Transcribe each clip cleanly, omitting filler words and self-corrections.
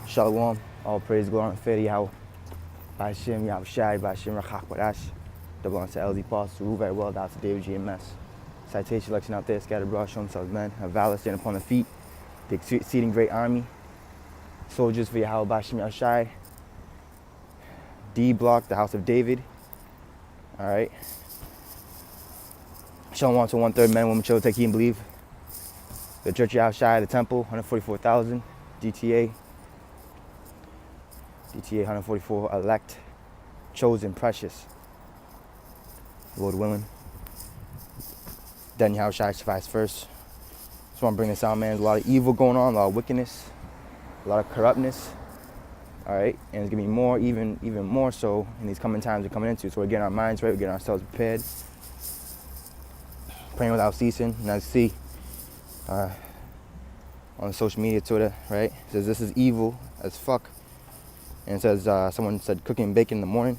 Shalom, all praise, glory, and faith, Yahweh. Ba'ashem, Yahweh Shai, Ba'ashem, Rachak, Badash. Double on to LD Paul, Saru, very well, down to David GMS. Citation election out there, scattered abroad, showing themselves men, a valor standing upon the feet, the exceeding great army, soldiers for Yahweh, Ba'ashem, Yahweh Shai. D block, the house of David. All right. Shalom to 1/3 men, women, children, take heed and believe. The church of Yahweh Shai, the temple, 144,000. DTA 144 elect, chosen, precious, Lord willing. Then Yahweh Shai survives first. Just want to bring this out, man. There's a lot of evil going on, a lot of wickedness, a lot of corruptness. All right, and it's gonna be more, even more so in these coming times we're coming into. So we're getting our minds right, we're getting ourselves prepared, praying without ceasing. And as you see on social media, Twitter, right, it says this is evil as fuck. And it says, someone said cooking and baking in the morning.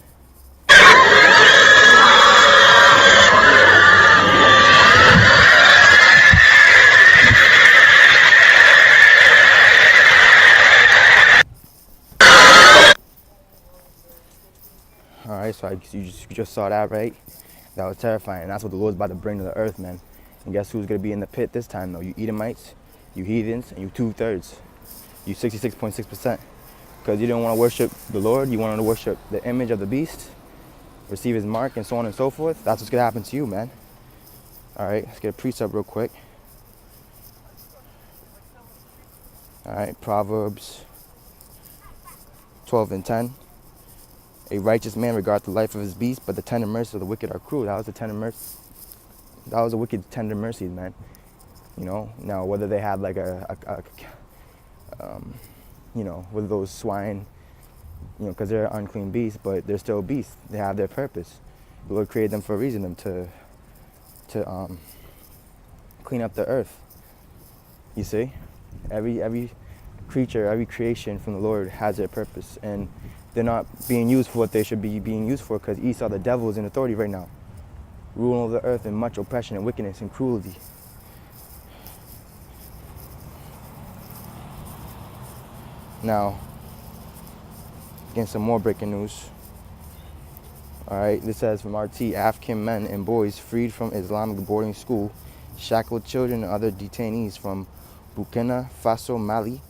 All right, so you just saw that, right? That was terrifying. And that's what the Lord's about to bring to the earth, man. And guess who's going to be in the pit this time, though? You Edomites, you heathens, and you 2/3. You 66.6%. Because you didn't want to worship the Lord, you wanted to worship the image of the beast, receive his mark, and so on and so forth. That's what's going to happen to you, man. All right, let's get a precept real quick. All right, Proverbs 12:10. A righteous man regards the life of his beast, but the tender mercies of the wicked are cruel. That was the tender mercy. That was a wicked tender mercies, man. You know, now whether they had like with those swine, because they're unclean beasts, but they're still beasts. They have their purpose. The Lord created them for a reason, them to clean up the earth. You see, every creature, every creation from the Lord has their purpose, and they're not being used for what they should be being used for, because Esau, the devil, is in authority right now, ruling over the earth in much oppression and wickedness and cruelty. Now, getting some more breaking news. All right, this says from RT, African men and boys freed from Islamic boarding school, shackled children and other detainees from Burkina Faso, Mali,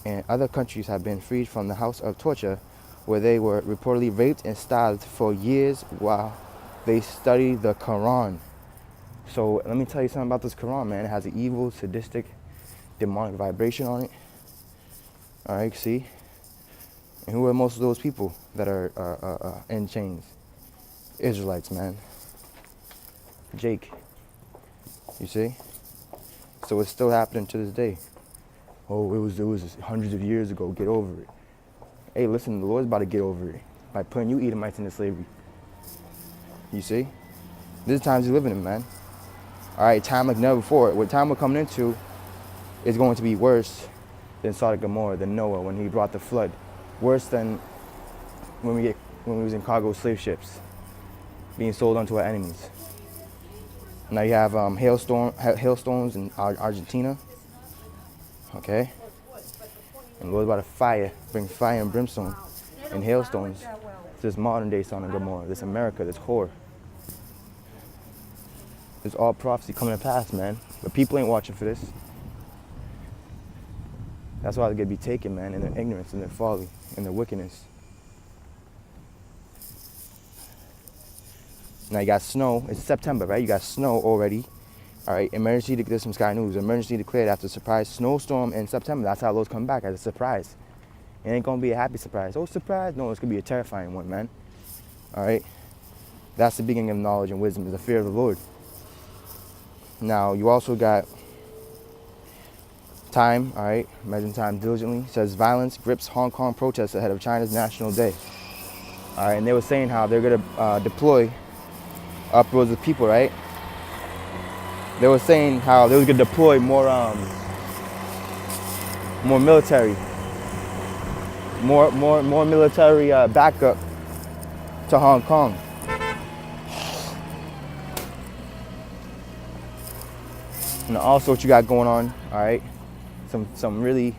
and other countries have been freed from the house of torture, where they were reportedly raped and stabbed for years while they studied the Quran. So let me tell you something about this Quran, man. It has an evil, sadistic, demonic vibration on it. All right, see? And who are most of those people that are in chains? Israelites, man. Jake. You see? So it's still happening to this day. Oh, it was hundreds of years ago. Get over it. Hey, listen, the Lord's about to get over it by putting you Edomites into slavery. You see? This is times he's living in, man. All right, time like never before. What time we're coming into is going to be worse than Sodom and Gomorrah, than Noah when he brought the flood. Worse than when we was in cargo slave ships being sold onto our enemies. Now you have hailstones in Argentina. Okay? And the Lord's about to bring fire and brimstone and hailstones to this modern day Sodom and Gomorrah, this America, this whore. There's all prophecy coming to pass, man. But people ain't watching for this. That's why they're going to be taken, man, in their ignorance, in their folly, in their wickedness. Now you got snow. It's September, right? You got snow already. All right, there's some Sky News. Emergency declared after a surprise snowstorm in September. That's how those come back, as a surprise. It ain't going to be a happy surprise. Oh, surprise? No, it's going to be a terrifying one, man. All right? That's the beginning of knowledge and wisdom, is the fear of the Lord. Now, you also got time, all right? Measuring time diligently. It says violence grips Hong Kong protests ahead of China's National Day. All right, and they were saying how they're going to deploy upwards of people, right? They were saying how they were going to deploy more military, more military backup to Hong Kong. And also what you got going on, all right? Some really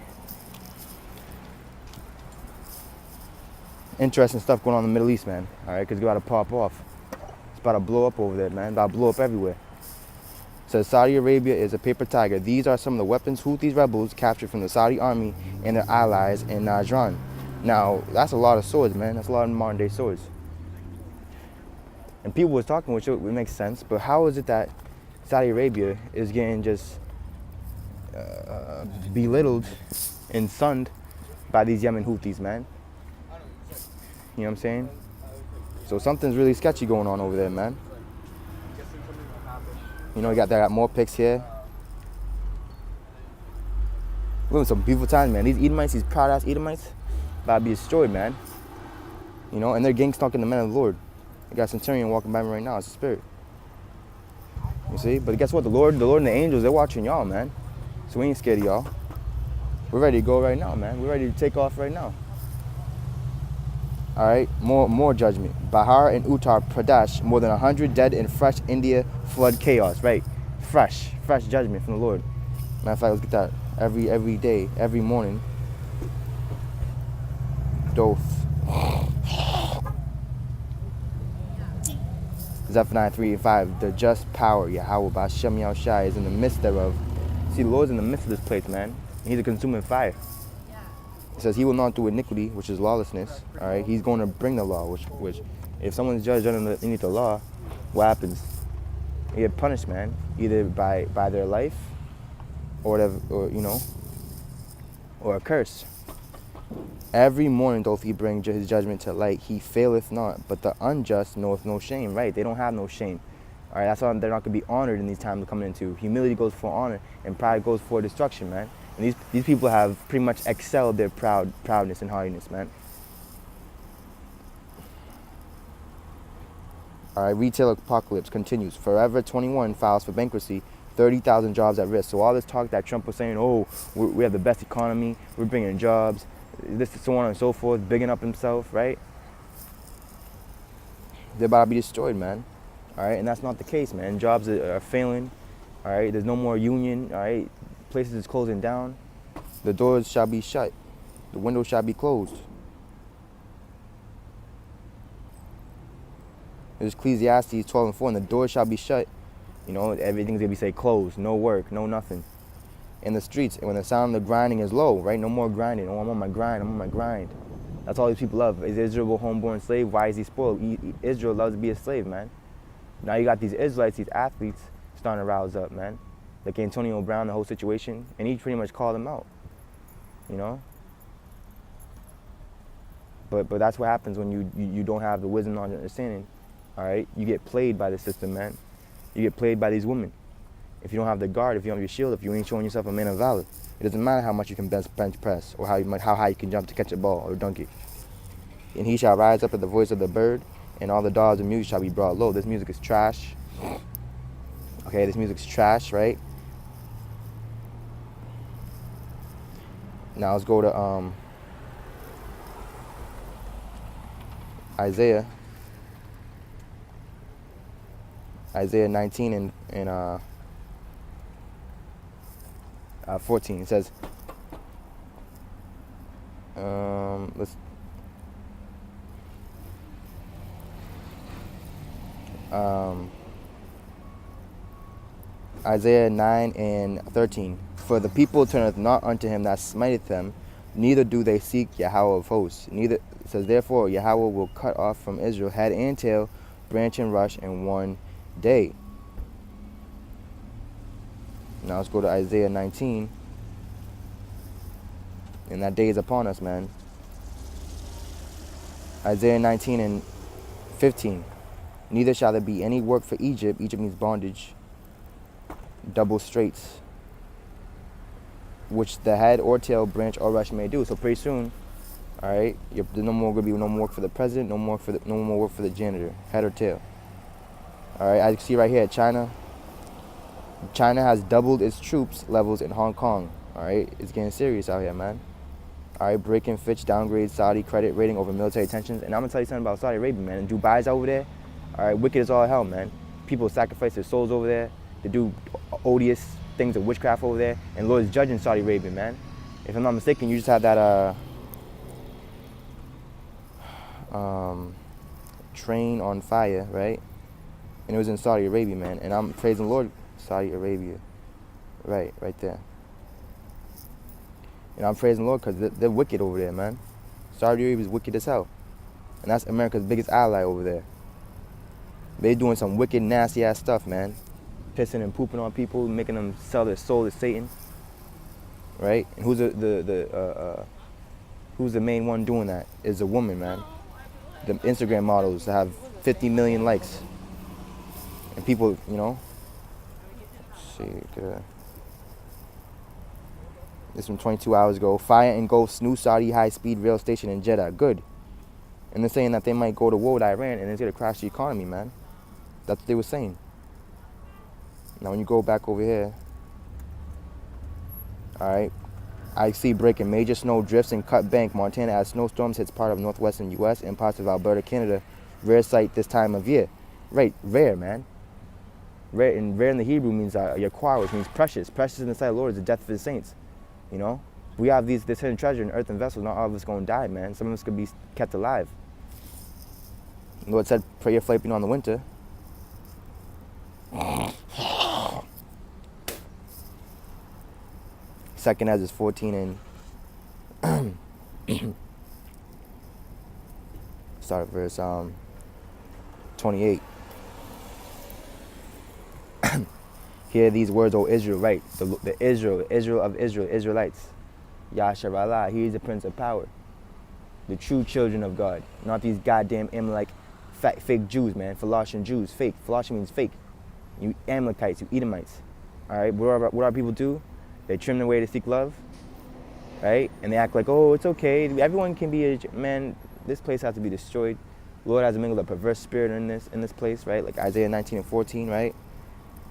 interesting stuff going on in the Middle East, man. All right, because it's about to pop off. It's about to blow up over there, man. It's about to blow up everywhere. It says Saudi Arabia is a paper tiger. These are some of the weapons Houthis rebels captured from the Saudi army and their allies in Najran. Now, that's a lot of swords, man. That's a lot of modern day swords. And people was talking, which it makes sense, but how is it that Saudi Arabia is getting just belittled and sunned by these Yemen Houthis, man? You know what I'm saying? So something's really sketchy going on over there, man. You know, you got more pics here. We're having some beautiful times, man. These Edomites, these proud-ass Edomites, about to be destroyed, man. You know, and they're gang stalking the men of the Lord. I got a centurion walking by me right now. It's a spirit. You see? But guess what? The Lord and the angels, they're watching y'all, man. So we ain't scared of y'all. We're ready to go right now, man. We're ready to take off right now. All right, more judgment. Bihar and Uttar Pradesh, more than 100 dead in fresh India flood chaos. Right, fresh judgment from the Lord. Matter of fact, let's get that every day, every morning. Doth. Zephaniah 3 and 5. The just power, Yahweh B'Shem Yahushai, is in the midst thereof. See, the Lord's in the midst of this place, man. He's a consuming fire. It says he will not do iniquity, which is lawlessness. All right, he's going to bring the law, which if someone's judged underneath the law, what happens? They get punished, man, either by their life or whatever, or or a curse. Every morning doth he bring his judgment to light. He faileth not, but the unjust knoweth no shame. Right? They don't have no shame. All right, that's why they're not going to be honored in these times we're coming into. Humility goes for honor, and pride goes for destruction, man. And these people have pretty much excelled their proudness and haughtiness, man. All right, retail apocalypse continues. Forever 21 files for bankruptcy, 30,000 jobs at risk. So all this talk that Trump was saying, oh, we have the best economy, we're bringing jobs, this, so on and so forth, bigging up himself, right? They're about to be destroyed, man. All right, and that's not the case, man. Jobs are failing. All right, there's no more union. All right, places is closing down. The doors shall be shut. The windows shall be closed. There's Ecclesiastes 12 and 4, and the doors shall be shut. You know, everything's gonna be say closed, no work, no nothing. In the streets, and when the sound of the grinding is low, right? No more grinding. Oh, I'm on my grind. That's all these people love. Is Israel a homeborn slave? Why is he spoiled? Israel loves to be a slave, man. Now you got these Israelites, these athletes, starting to rouse up, man. Like Antonio Brown, the whole situation, and he pretty much called them out, you know. But that's what happens when you don't have the wisdom, knowledge, and understanding. All right, you get played by the system, man. You get played by these women. If you don't have the guard, if you don't have your shield, if you ain't showing yourself a man of valor, it doesn't matter how much you can bench press or how high you can jump to catch a ball or dunk it. And he shall rise up at the voice of the bird, and all the dogs of music shall be brought low. This music is trash. Okay, this music's trash, right? Now let's go to Isaiah 19 and 14. It says, Isaiah 9 and 13. For the people turneth not unto him that smiteth them, neither do they seek Yahweh of hosts. Neither, it says, therefore Yahweh will cut off from Israel head and tail, branch and rush in one day. Now let's go to Isaiah 19. And that day is upon us, man. Isaiah 19 and 15. Neither shall there be any work for Egypt. Egypt means bondage. Double straits, which the head or tail, branch or rush may do. So pretty soon, all right, there's no more going to be no more work for the president, no more work for the janitor, head or tail. All right, as you see right here, China has doubled its troops levels in Hong Kong. All right, it's getting serious out here, man. All right, breaking Fitch downgrades Saudi credit rating over military tensions. And I'm gonna tell you something about Saudi Arabia, man. And Dubai's over there. All right, wicked as all hell, man. People sacrifice their souls over there. They do odious things of witchcraft over there. And Lord is judging Saudi Arabia, man. If I'm not mistaken, you just had that train on fire, right? And it was in Saudi Arabia, man. And I'm praising the Lord, Saudi Arabia, right there. And I'm praising the Lord because they're wicked over there, man. Saudi Arabia is wicked as hell. And that's America's biggest ally over there. They doing some wicked, nasty ass stuff, man. Pissing and pooping on people, making them sell their soul to Satan, right? And who's the main one doing that? Is a woman, man. The Instagram models have 50 million likes, and people, you know. Let's see, this from 22 hours ago. Fire engulfs new Saudi high-speed rail station in Jeddah. Good. And they're saying that they might go to war with Iran and it's gonna crash the economy, man. That's what they were saying. Now when you go back over here, all right, I see breaking major snow drifts in Cut Bank, Montana as snowstorms hits part of northwestern U.S. and parts of Alberta, Canada. Rare sight this time of year. Right, rare, man. Rare in the Hebrew means yakar, which means precious. Precious in the sight of the Lord is the death of his saints. You know, we have this hidden treasure in earthen vessels. Not all of us going to die, man. Some of us could be kept alive. The Lord said, pray your flight on the winter. Second as is 14 and start at verse 28. Hear these words, O Israel, right? The Israel of Israel, Israelites. Yasharallah, he is the Prince of Power. The true children of God. Not these goddamn Amalek fake Jews, man. Philosophian Jews, fake. Philosophy means fake. You Amalekites, you Edomites. All right, what our people do? They trim their way to seek love, right? And they act like, oh, it's okay. Everyone can be a man. This place has to be destroyed. The Lord has mingled a perverse spirit in this place, right? Like Isaiah 19 and 14, right?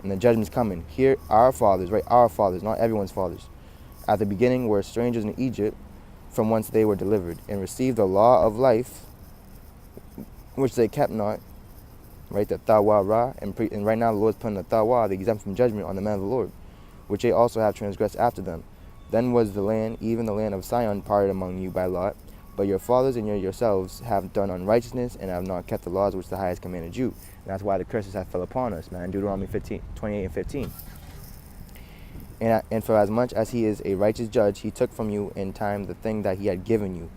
And the judgment's coming. Here, our fathers, right? Our fathers, not everyone's fathers. At the beginning were strangers in Egypt, from whence they were delivered, and received the law of life, which they kept not, right? The Tawa Ra, and right now the Lord's putting the Tawa, the exempt from judgment, on the men of the Lord, which they also have transgressed after them. Then was the land, even the land of Sion, parted among you by lot. But your fathers and yourselves have done unrighteousness and have not kept the laws which the highest commanded you. And that's why the curses have fell upon us, man. Deuteronomy 28 and 15. And for as much as he is a righteous judge, he took from you in time the thing that he had given you.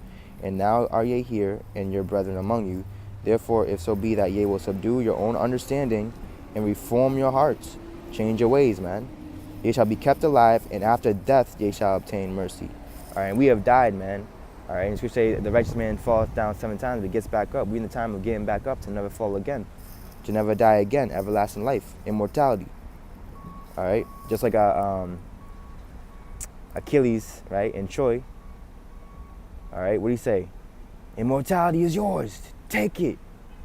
And now are ye here, and your brethren among you. Therefore, if so be that ye will subdue your own understanding and reform your hearts, change your ways, man. Ye shall be kept alive, and after death ye shall obtain mercy. All right, we have died, man. All right, and Scripture say the righteous man falls down 7 times, but gets back up. We're in the time of getting back up to never fall again, to never die again, everlasting life, immortality. All right, just like Achilles, right, in Troy. All right, what do you say? Immortality is yours. Take it.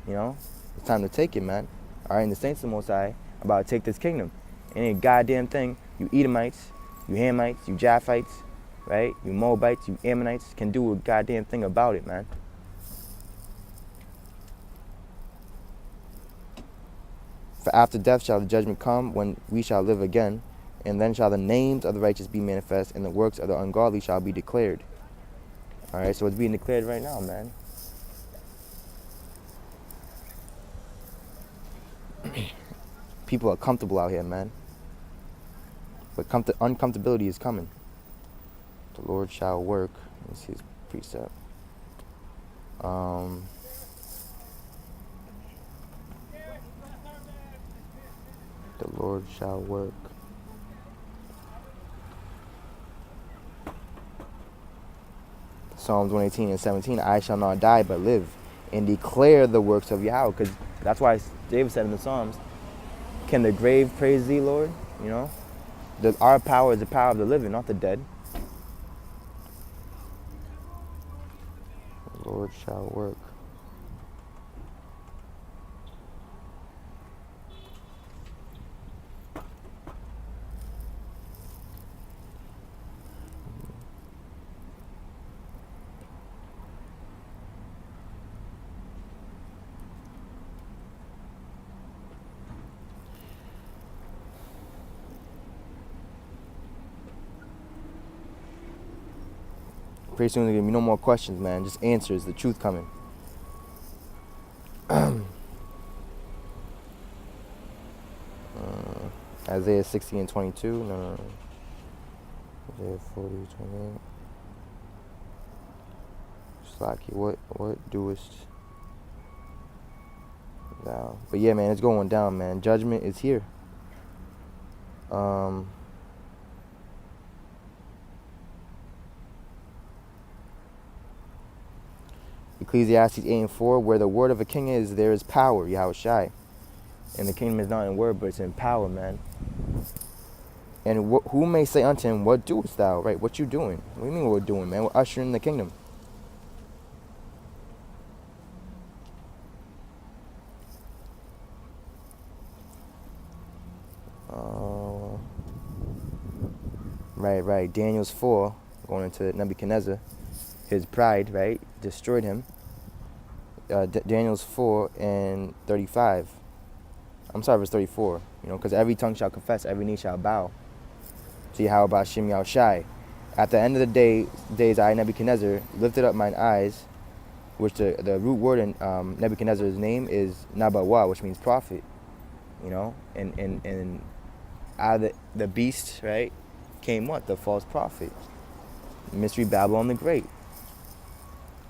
You know, it's time to take it, man. All right, and the saints of the Most High about to take this kingdom. Ain't a goddamn thing you Edomites, you Hamites, you Japhites, right? You Moabites, you Ammonites can do a goddamn thing about it, man. For after death shall the judgment come, when we shall live again, and then shall the names of the righteous be manifest, and the works of the ungodly shall be declared. All right, so it's being declared right now, man. People are comfortable out here, man. But uncomfortability is coming. The Lord shall work. Let me see his precept. The Lord shall work. Psalms 118 and 17, I shall not die but live and declare the works of Yahweh. Because that's why David said in the Psalms, can the grave praise thee, Lord? You know? Our power is the power of the living, not the dead. The Lord shall work. Pretty soon there's gonna be no more questions, man. Just answers, the truth coming. Isaiah 60 and 22. No. Isaiah 40, 28. Slaki, what doest thou? But yeah, man, it's going down, man. Judgment is here. Ecclesiastes 8 and 4, where the word of a king is, there is power, Yahushai. And the kingdom is not in word, but it's in power, man. And who may say unto him, what doest thou? Right, what you doing? What do you mean what we're doing, man? We're ushering the kingdom. Right. Daniel's 4, going into Nebuchadnezzar, his pride, right, destroyed him. Daniel's 4 and 35. I'm sorry, verse 34. Because every tongue shall confess, every knee shall bow. See how about Shem Yahushai. At the end of the days, I, Nebuchadnezzar, lifted up mine eyes, which the root word in Nebuchadnezzar's name is Nabawa, which means prophet. And out of the beast, right, came what? The false prophet. Mystery Babylon the Great.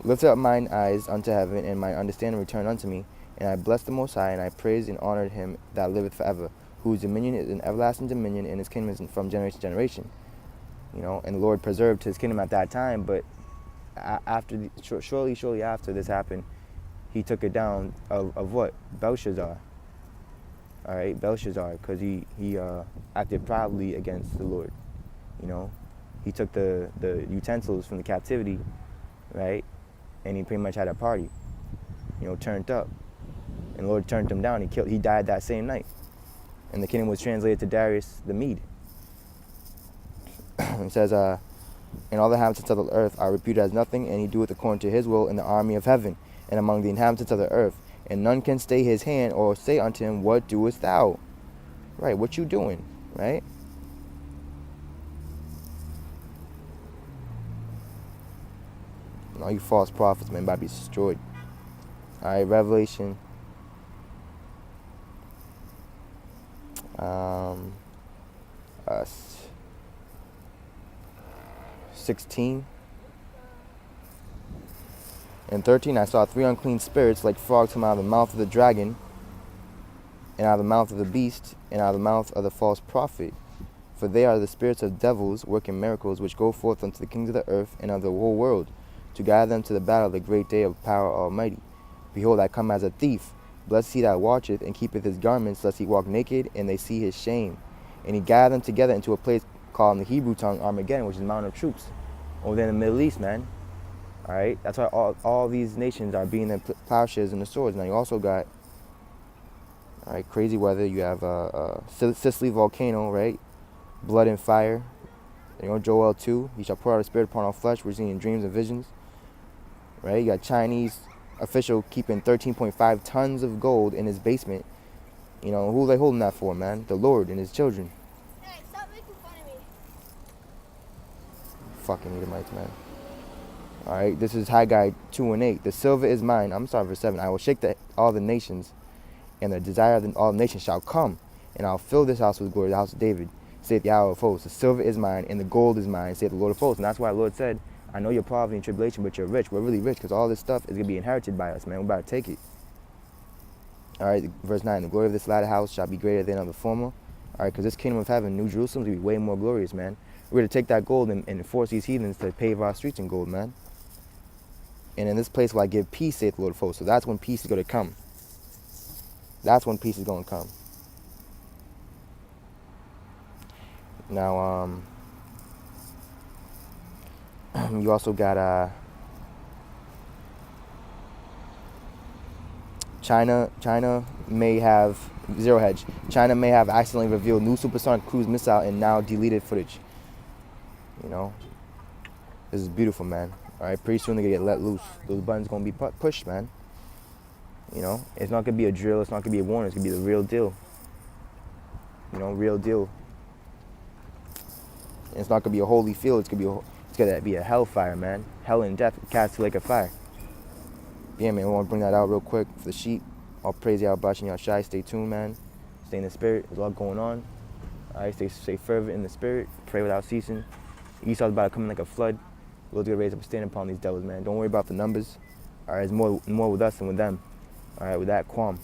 Lifted up mine eyes unto heaven, and my understanding returned unto me. And I blessed the Most High, and I praised and honored him that liveth forever, whose dominion is an everlasting dominion, and his kingdom is from generation to generation. And the Lord preserved his kingdom at that time, but shortly after this happened, he took it down of what? Belshazzar. All right, Belshazzar, because he acted proudly against the Lord. He took the utensils from the captivity, right, and he pretty much had a party, turned up, and the Lord turned him down. He died that same night, and the kingdom was translated to Darius the Mede. It says, and all the inhabitants of the earth are reputed as nothing, and he doeth according to his will in the army of heaven, and among the inhabitants of the earth, and none can stay his hand or say unto him, what doest thou? Right, what you doing, right? And all you false prophets, man, about to be destroyed. All right, Revelation 16 and 13, I saw 3 unclean spirits like frogs come out of the mouth of the dragon, and out of the mouth of the beast, and out of the mouth of the false prophet. For they are the spirits of devils working miracles, which go forth unto the kings of the earth and of the whole world, to gather them to the battle of the great day of power almighty. Behold, I come as a thief. Blessed he that watcheth, and keepeth his garments, lest he walk naked, and they see his shame. And he gathered them together into a place called in the Hebrew tongue Armageddon, which is Mount of Troops, over there in the Middle East, man. All right, that's why all these nations are being the plowshares and the swords. Now you also got, all right, crazy weather. You have Sicily volcano, right? Blood and fire. Joel 2. He shall pour out his spirit upon all flesh. We're seeing dreams and visions. Right? You got Chinese official keeping 13.5 tons of gold in his basement. Who are they holding that for, man? The Lord and his children. Hey, stop making fun of me. Fucking Edomites, man. All right, this is Haggai 2 and 8. The silver is mine. I'm sorry, verse 7. I will shake all the nations, and the desire of all nations shall come, and I'll fill this house with glory, the house of David, saith Yahweh of hosts. The silver is mine, and the gold is mine, saith the Lord of hosts. And that's why the Lord said, I know your poverty and tribulation, but you're rich. We're really rich, because all this stuff is going to be inherited by us, man. We're about to take it. All right, verse 9. The glory of this latter house shall be greater than of the former. All right, because this kingdom of heaven, New Jerusalem, is going to be way more glorious, man. We're going to take that gold and force these heathens to pave our streets in gold, man. And in this place will I give peace, saith the Lord of hosts. So that's when peace is going to come. That's when peace is going to come. Now, you also got China may have, zero hedge, China may have accidentally revealed new supersonic cruise missile and now deleted footage. This is beautiful, man. All right, pretty soon they're going to get let loose. Those buttons going to be pushed, man. It's not going to be a drill. It's not going to be a warning. It's going to be the real deal. Real deal. And it's not going to be a holy field. It's going to be a hellfire, man. Hell and death cast to lake of fire. Yeah, man, I want to bring that out real quick for the sheep. All praise y'all, Bashin y'all shy. Stay tuned, man. Stay in the spirit. There's a lot going on. All right, stay fervent in the spirit. Pray without ceasing. Esau's about to come in like a flood. We'll get raised up and stand upon these devils, man. Don't worry about the numbers. All right, it's more with us than with them. All right, with that, Quam.